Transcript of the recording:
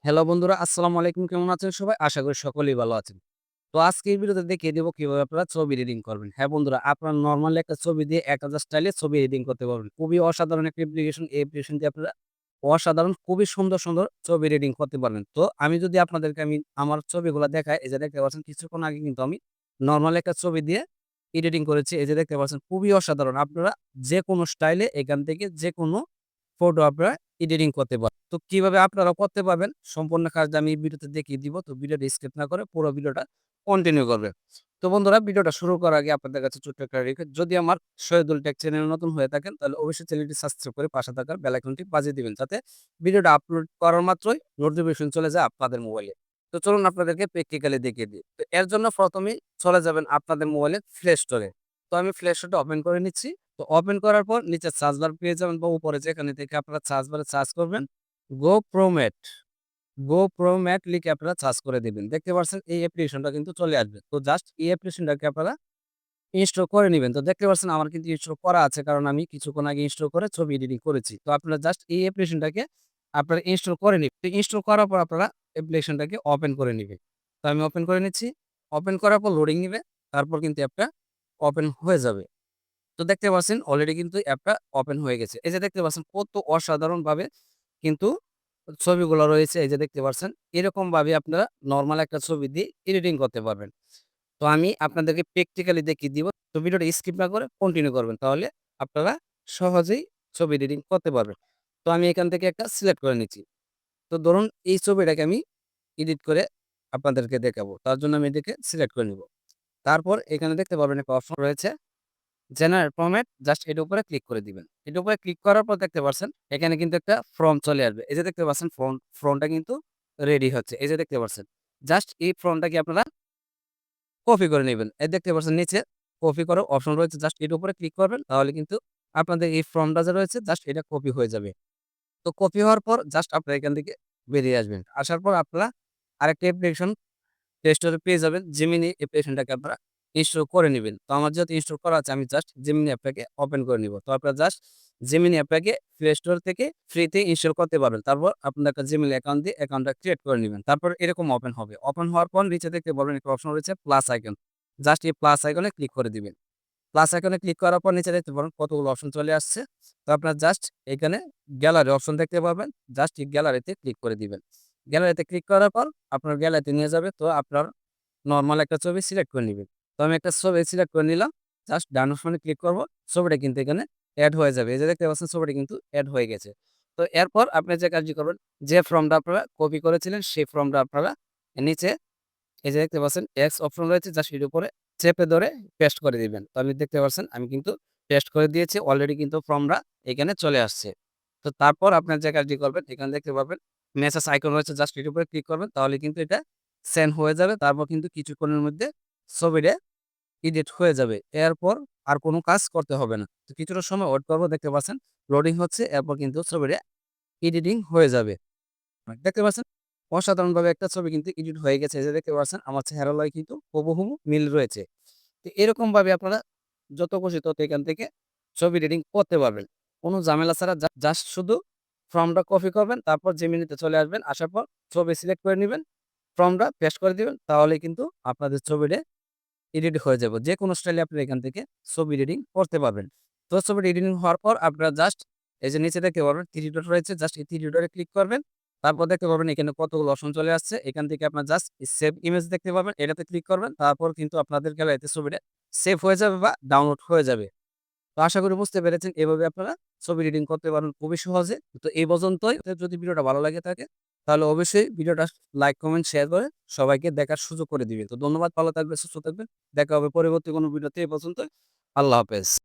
Hello বন্ধুরা, আসসালামু আলাইকুম। কেমন আছেন সবাই? আশা করি সকলেই ভালো আছেন। তো আজকে এই ভিডিওতে দেখিয়ে দেব কিভাবে আপনারা ছবি এডিটিং করবেন। হ্যাঁ বন্ধুরা, আপনারা নরমালি একটা ছবি দিয়ে ১০০০ স্টাইলে ছবি এডিটিং করতে পারবেন। খুবই অসাধারণ একটা অ্যাপ্লিকেশন। এই অ্যাপ্লিকেশন দিয়ে আপনারা অসাধারণ খুবই সুন্দর, সুন্দর ছবি এডিটিং করতে পারবেন। তো আমি যদি আপনাদেরকে আমার ছবিগুলা দেখাই, এই যে দেখতে পাচ্ছেন কিছুক্ষণ আগে কিন্তু আমি নরমালি একটা ছবি দিয়ে এডিটিং করেছি। এই যে দেখতে পাচ্ছেন খুবই অসাধারণ। আপনারা যেকোনো স্টাইলে এখান থেকে যেকোনো ফটো আপনারা এডিটিং করতে পারবেন। তো কিভাবে আপনারা করতে পারবেন সম্পূর্ণ কাজটা আমি এই ভিডিওতে দেখিয়ে দিব। তো ভিডিওটা স্কিপ না করে পুরো ভিডিওটা কন্টিনিউ করবেন। তো বন্ধুরা, ভিডিওটা শুরু করার আগে আপনাদের কাছে ছোট্ট একটা রিকোয়েস্ট, যদি আমার শহীদুল টেক চ্যানেলে নতুন হয়ে থাকেন তাহলে অবশ্যই চ্যানেলটি সাবস্ক্রাইব করে পাশে থাকা বেল আইকনটি বাজিয়ে দিবেন, যাতে ভিডিওটা আপলোড করার মাত্রই নোটিফিকেশন চলে যায় আপনাদের মোবাইলে। তো চলুন আপনাদেরকে প্র্যাকটিক্যালি দেখিয়ে দিই। তো এর জন্য প্রথমেই চলে যাবেন আপনাদের মোবাইলের প্লে স্টোরে। তো আমি প্লে স্টোরটা ওপেন করে নিচ্ছি। তো ওপেন করার পর নিচে সার্চ বার পেয়ে যাবেন বা উপরে যেখানে থেকে আপনারা সার্চ বারে সার্চ করবেন GoPro Mat। GoPro Mat লিখে আপনারা সার্চ করে দিবেন। দেখতে পাচ্ছেন এই অ্যাপ্লিকেশনটা কিন্তু চলে আসবে। তো জাস্ট এই অ্যাপ্লিকেশনটাকে আপনারা ইনস্টল করে নিবেন। তো দেখতে পাচ্ছেন আমার কিন্তু ইনস্টল করা আছে, কারণ আমি কিছুক্ষণ আগে ইনস্টল করে ছবি এডিটিং করেছি। তো আপনারা জাস্ট এই অ্যাপ্লিকেশনটাকে আপনারা ইনস্টল করে নিবেন। তো ইনস্টল করার পর আপনারা অ্যাপ্লিকেশনটাকে ওপেন করে নিবেন। তো আমি ওপেন করে নিচ্ছি। ওপেন করার পর লোডিং নিবে। তারপর কিন্তু অ্যাপটা ওপেন হয়ে যাবে। তো দেখতে পাচ্ছেন অলরেডি কিন্তু অ্যাপটা ওপেন হয়ে গেছে। এই যে দেখতে পাচ্ছেন কত অসাধারণভাবে কিন্তু ছবিগুলো রয়েছে। এই যে দেখতে পাচ্ছেন এরকমভাবে আপনারা নরমাল একটা ছবি দিয়ে এডিটিং করতে পারবেন। তো আমি আপনাদেরকে প্র্যাকটিক্যালি দেখিয়ে দিব। তো ভিডিওটা স্কিপ না করে কন্টিনিউ করবেন। তাহলে আপনারা সহজেই ছবি এডিটিং করতে পারবেন। তো আমি এখান থেকে একটা সিলেক্ট করে নিচ্ছি। তো ধরুন এই ছবিটাকে আমি এডিট করে আপনাদেরকে দেখাবো। তার জন্য আমি এটাকে সিলেক্ট করে নিব। তারপর এখানে দেখতে পারবেন একটা অপশন রয়েছে জেনারেট ফরম্যাট, জাস্ট এটার উপরে ক্লিক করে দিবেন। এটার উপরে ক্লিক করার পর দেখতে পাচ্ছেন এখানে কিন্তু একটা ফর্ম চলে আসবে। এই যে দেখতে পাচ্ছেন ফর্মটা কিন্তু রেডি হচ্ছে। এই যে দেখতে পাচ্ছেন জাস্ট এই ফর্মটাকে আপনারা কপি করে নিবেন। এই দেখতে পাচ্ছেন নিচে কপি করার অপশন রয়েছে, জাস্ট এটার উপরে ক্লিক করবেন, তাহলে কিন্তু আপনাদের এই ফর্মটা যে রয়েছে জাস্ট এটা কপি হয়ে যাবে। তো কপি হওয়ার পর জাস্ট আপনারা এখান থেকে বেরিয়ে আসবেন। আসার পর আপনারা আরেকটা অ্যাপ্লিকেশন প্লে স্টোরে পেয়ে যাবেন। জেমিনি অ্যাপ্লিকেশনটাকে আপনারা ইনস্টল করে নিবেন। তো আমার যেহেতু ইনস্টল করা আছে আমি জাস্ট জেমিনি অ্যাপটাকে ওপেন করে নিব। তো আপনারা জাস্ট জেমিনি অ্যাপটাকে প্লে স্টোর থেকে ফ্রিতে ইনস্টল করতে পারবেন। তারপর আপনার একটা জিমেইল অ্যাকাউন্ট দিয়ে অ্যাকাউন্টটা ক্রিয়েট করে নিবেন। তারপর এরকম ওপেন হবে। ওপেন হওয়ার পর নিচে দেখতে পারবেন একটা অপশন রয়েছে প্লাস আইকন। জাস্ট এই প্লাস আইকনে ক্লিক করে দিবেন। প্লাস আইকনে ক্লিক করার পর নিচে দেখতে পারেন কতগুলো অপশন চলে আসছে। তো আপনার জাস্ট এখানে গ্যালারি অপশন দেখতে পাবেন। জাস্ট এই গ্যালারিতে ক্লিক করে দিবেন। গ্যালারিতে ক্লিক করার পর আপনার গ্যালারিতে নিয়ে যাবে। তো আপনার নরমাল একটা ছবি সিলেক্ট করে নিবেন। তো আমি একটা ছবি সিলেক্ট করে নিলাম। জাস্ট ডান অপশনে ক্লিক করব। ছবিটা কিন্তু এখানে এড হয়ে যাবে। এই যে দেখতে পাচ্ছেন ছবিটা কিন্তু এড হয়ে গেছে। তো এরপর আপনি যে কাজটি করবেন, যে ফর্মটা আপনারা কপি করেছিলেন সেই ফর্মটা আপনারা নিচে এই যে দেখতে পাচ্ছেন এক্স অপশন রয়েছে, জাস্ট এর উপরে চেপে ধরে পেস্ট করে দিবেন। তো আপনি দেখতে পাচ্ছেন আমি কিন্তু পেস্ট করে দিয়েছি। অলরেডি কিন্তু ফর্মটা এখানে চলে আসছে। তো তারপর আপনার যে কাজটি করবেন, এখানে দেখতে পাবেন মেসেজ আইকন রয়েছে, জাস্ট এর উপরে ক্লিক করবেন, তাহলে কিন্তু এটা সেন্ড হয়ে যাবে। তারপর কিন্তু কিছুক্ষণের মধ্যে ছবিটা এডিট হয়ে যাবে। এরপর আর কোনো কাজ করতে হবে না। তো কিছুটা সময় ওয়েট করব, দেখতে পাচ্ছেন লোডিং হচ্ছে। এরপর কিন্তু ছবিটা এডিটিং হয়ে যাবে। দেখতে পাচ্ছেন অসাধারণভাবে একটা ছবি কিন্তু এডিট হয়ে গেছে। এই যে দেখতে পাচ্ছেন আমার চেহারার লয় কিন্তু হুবহু মিল রয়েছে। তো এরকমভাবে আপনারা যত খুশি তত এখান থেকে ছবি এডিটিং করতে পারবেন। কোনো ঝামেলা ছাড়া জাস্ট শুধু ফর্মটা কপি করবেন, তারপর জেমিনিতে চলে আসবেন। আসার পর ছবি সিলেক্ট করে নিবেন, ফর্মটা পেস্ট করে দিবেন, তাহলেই কিন্তু আপনাদের ছবিটা এডিট হয়ে যাবে। যেকোনো স্টাইলে আপনি এখান থেকে ছবি এডিটিং করতে পারবেন। তো ছবিটা এডিটিং হওয়ার পর আপনারা জাস্ট এই যে নিচে দেখতে পারবেন 3 ডট রয়েছে, জাস্ট এই 3 ডটে ক্লিক করবেন। তারপর দেখতে পারবেন এখানে কতগুলো অপশন চলে আসছে। এখান থেকে আপনার জাস্ট সেভ ইমেজ দেখতে পাবেন, এটাতে ক্লিক করবেন। তারপর কিন্তু আপনাদের গ্যালারিতে ছবিটা সেভ হয়ে যাবে বা ডাউনলোড হয়ে যাবে। তো আশা করি বুঝতে পেরেছেন এভাবে আপনারা ছবি এডিটিং করতে পারবেন খুবই সহজে। তো এই পর্যন্তই। যদি ভিডিওটা ভালো লাগে থাকে তাহলে অবশ্যই ভিডিওটা লাইক, কমেন্ট, শেয়ার করে সবাইকে দেখার সুযোগ করে দিবেন। তো ধন্যবাদ, ভালো থাকবেন, সুস্থ থাকবেন। দেখা হবে পরবর্তী কোনো ভিডিওতে। এই পর্যন্তই। আল্লাহ হাফেজ।